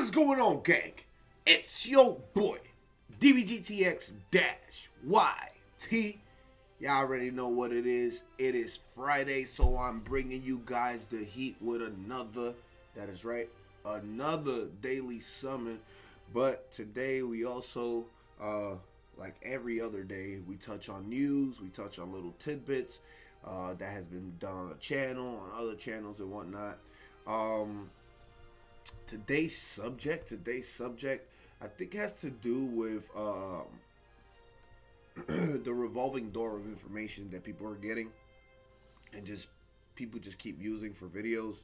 What's going on, gang? It's your boy, DBGTX-YT. Y'all already know what it is. It is Friday, so I'm bringing you guys the heat with another, that is right, another daily summon. But today we also, like every other day, we touch on news, we touch on little tidbits that has been done on the channel, on other channels and whatnot. Today's subject, I think has to do with the revolving door of information that people are getting, and just people just keep using for videos.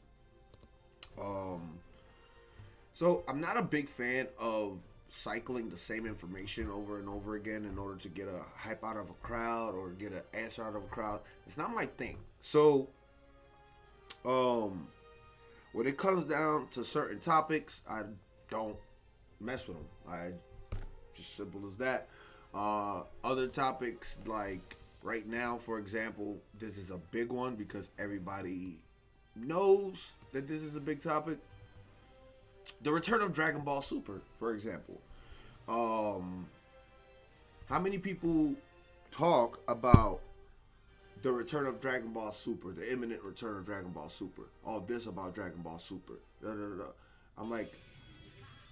So I'm not a big fan of cycling the same information over and over again in order to get a hype out of a crowd or get an answer out of a crowd. It's not my thing. So, when it comes down to certain topics, I don't mess with them. Just simple as that. Other topics, like right now, for example, this is a big one because everybody knows that this is a big topic. The return of Dragon Ball Super, for example. How many people talk about the return of Dragon Ball Super, the imminent return of Dragon Ball Super, all this about Dragon Ball Super, da, da, da, da. I'm like,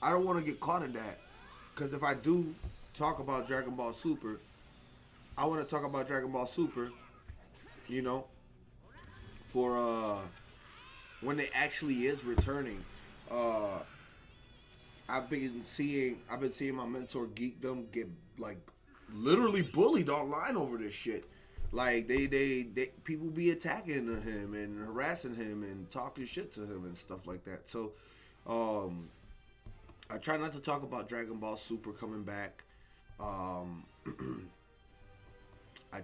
I don't want to get caught in that, because if I do talk about Dragon Ball Super, I want to talk about Dragon Ball Super, you know, for when it actually is returning. I've been seeing my mentor Geekdom get like literally bullied online over this shit. Like they people be attacking him and harassing him and talking shit to him and stuff like that. So I try not to talk about Dragon Ball Super coming back. I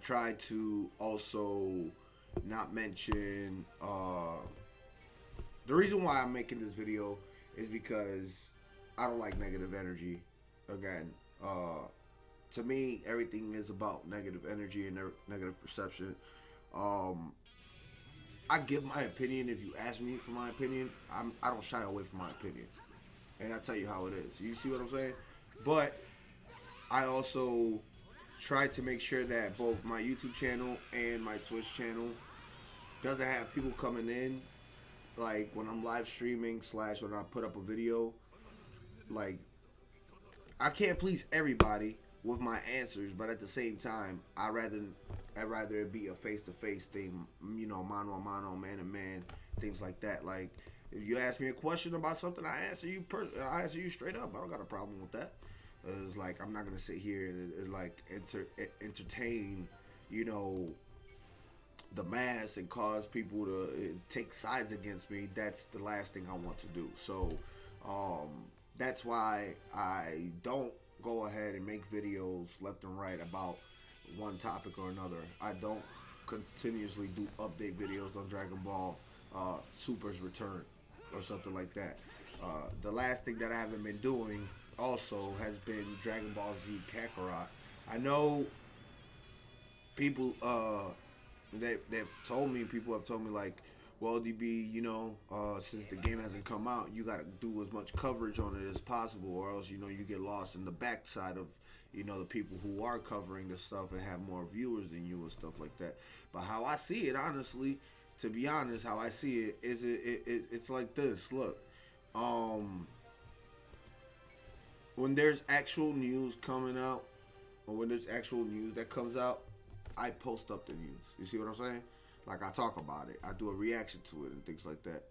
try to also not mention the reason why I'm making this video is because I don't like negative energy. Again, to me, everything is about negative energy and negative perception. I give my opinion. If you ask me for my opinion, I don't shy away from my opinion, and I tell you how it is. You see what I'm saying? But I also try to make sure that both my YouTube channel and my Twitch channel doesn't have people coming in, like when I'm live streaming / when I put up a video. Like, I can't please everybody with my answers, but at the same time, I'd rather it be a face-to-face thing, you know, mano a mano, man-to-man, things like that. Like, if you ask me a question about something, I answer you straight up. I don't got a problem with that. It's like, I'm not gonna sit here and like entertain, you know, the mass and cause people to take sides against me. That's the last thing I want to do. So, that's why I don't go ahead and make videos left and right about one topic or another. I don't continuously do update videos on Dragon Ball Super's return or something like that. The last thing that I haven't been doing also has been Dragon Ball Z Kakarot. I know people they've told me, people have told me like, well, DB, you know, since the game hasn't come out, you got to do as much coverage on it as possible, or else, you know, you get lost in the backside of, you know, the people who are covering the stuff and have more viewers than you and stuff like that. But how I see it, honestly, to be honest, how I see it is it's like this. Look, when there's actual news coming out, or when there's actual news that comes out, I post up the news. You see what I'm saying? Like, I talk about it. I do a reaction to it and things like that.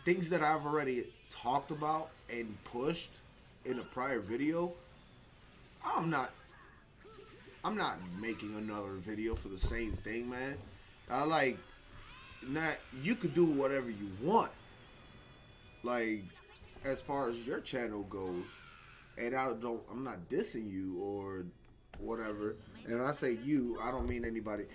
Things that I've already talked about and pushed in a prior video, I'm not making another video for the same thing, man. You could do whatever you want. Like, as far as your channel goes, and I'm not dissing you or whatever. And when I say you, I don't mean anybody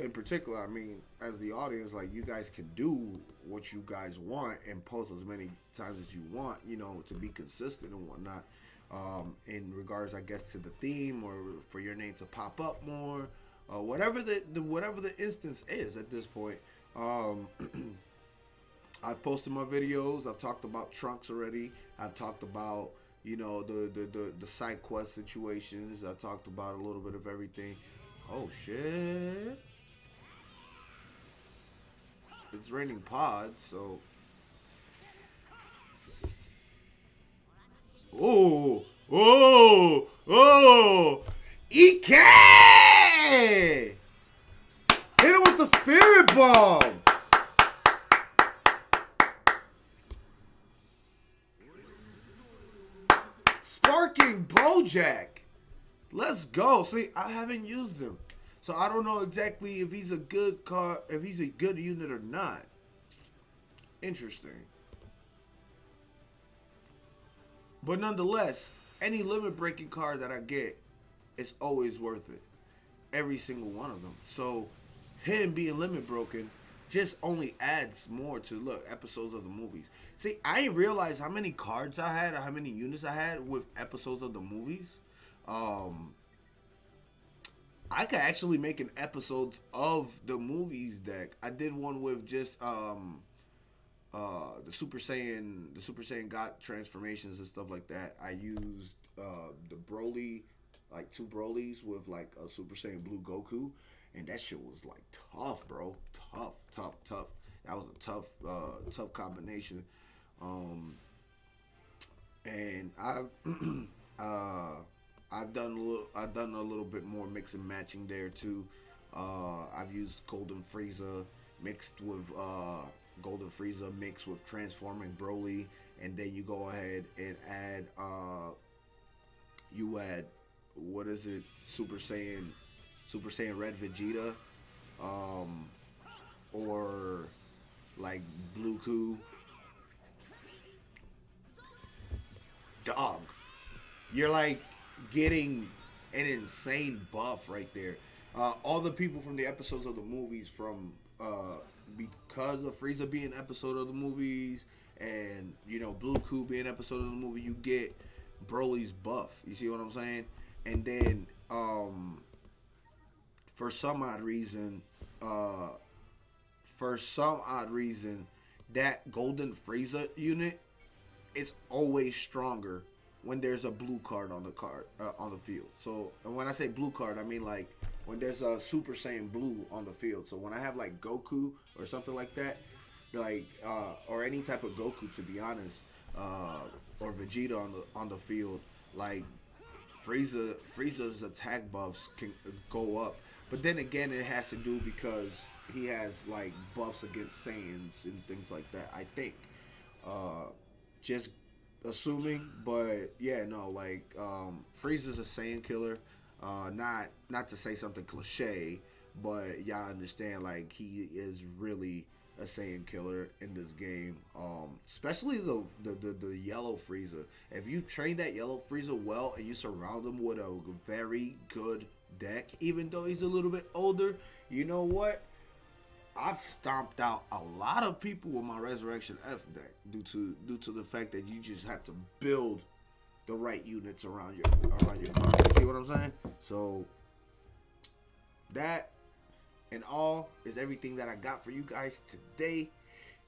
in particular. I mean, as the audience, like, you guys can do what you guys want and post as many times as you want, you know, to be consistent and whatnot. In regards, I guess, to the theme, or for your name to pop up more, whatever the instance is at this point. I've posted my videos. I've talked about trunks already. I've talked about, you know, the side quest situations. I talked about a little bit of everything. Oh shit! It's raining pods, so. Oh, oh, oh! EK! Hit him with the spirit bomb! Sparking Bojack! Let's go. See, I haven't used him. So I don't know exactly if he's a good card, if he's a good unit or not. Interesting. But nonetheless, any limit breaking card that I get is always worth it. Every single one of them. So him being limit broken just only adds more to look episodes of the movies. See, I didn't realize how many cards I had or how many units I had with episodes of the movies. I could actually make an episodes of the movies deck. I did one with just the Super Saiyan God transformations and stuff like that. I used the Broly, like 2 Brolys with like a Super Saiyan Blue Goku, and that shit was like tough, bro. Tough. That was a tough combination. And I've done a little bit more mix and matching there too. I've used Golden Frieza mixed with transforming Broly, and then you go ahead and add what is it, Super Saiyan Red Vegeta, or like Blue Ku. Dog, you're like getting an insane buff right there. All the people from the episodes of the movies, from because of Frieza being an episode of the movies, and you know Blue Ku being an episode of the movie, you get Broly's buff. You see what I'm saying? And then for some odd reason, that Golden Frieza unit is always stronger when there's a blue card on the field. So, and when I say blue card, I mean like when there's a Super Saiyan Blue on the field. So when I have like Goku or something like that, like or any type of Goku, to be honest, or Vegeta on the field, like Frieza's attack buffs can go up. But then again, it has to do because he has like buffs against Saiyans and things like that, I think. Just assuming, but yeah, no, like Frieza's a Saiyan killer. Not to say something cliche, but y'all understand, like he is really a Saiyan killer in this game. Especially the yellow Frieza. If you train that yellow Frieza well and you surround him with a very good deck, even though he's a little bit older, you know what? I've stomped out a lot of people with my Resurrection F deck due to the fact that you just have to build the right units around your card. See what I'm saying? So that and all is everything that I got for you guys today.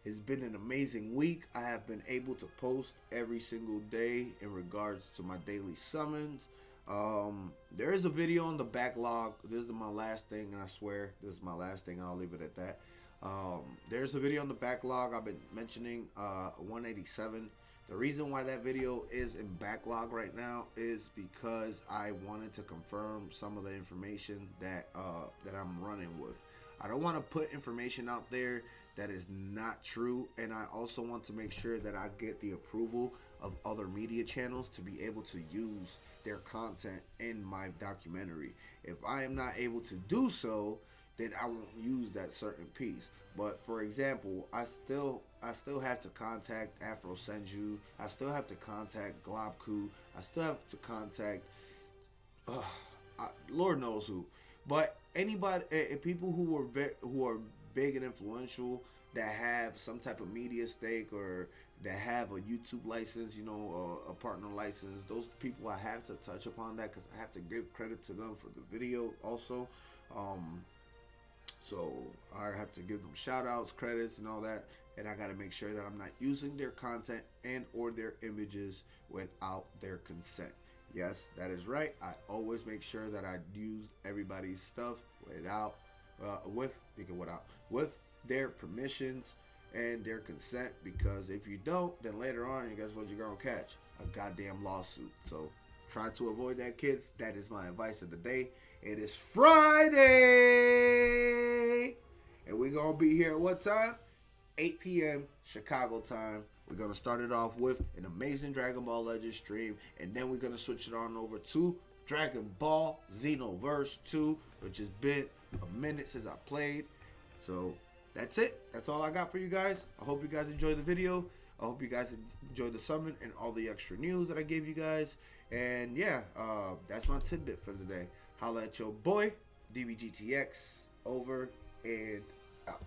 It's been an amazing week. I have been able to post every single day in regards to my daily summons. There is a video on the backlog. This is my last thing, and I swear this is my last thing, and I'll leave it at that. There's a video on the backlog I've been mentioning, 187. The reason why that video is in backlog right now is because I wanted to confirm some of the information that I'm running with. I don't want to put information out there that is not true, and I also want to make sure that I get the approval of other media channels to be able to use their content in my documentary. If I am not able to do so, then I won't use that certain piece. But for example, I still have to contact Afro Senju. I still have to contact Globku. I still have to contact Lord knows who. But anybody, people who are big and influential, that have some type of media stake or that have a YouTube license, you know, a partner license, those people I have to touch upon that because I have to give credit to them for the video also. So I have to give them shout outs, credits, and all that. and I got to make sure that I'm not using their content and or their images without their consent. Yes, that is right. I always make sure that I use everybody's stuff with their permissions and their consent, because if you don't, then later on, guess what you're gonna catch? A goddamn lawsuit. So try to avoid that, kids. That is my advice of the day. It is Friday, and we're gonna be here at what time? 8 p.m. Chicago time. We're going to start it off with an amazing Dragon Ball Legends stream, and then we're going to switch it on over to Dragon Ball Xenoverse 2, which has been a minute since I played. So that's it. That's all I got for you guys. I hope you guys enjoyed the video. I hope you guys enjoyed the summon and all the extra news that I gave you guys. And yeah, that's my tidbit for the day. Holla at your boy, DBGTX, over and out.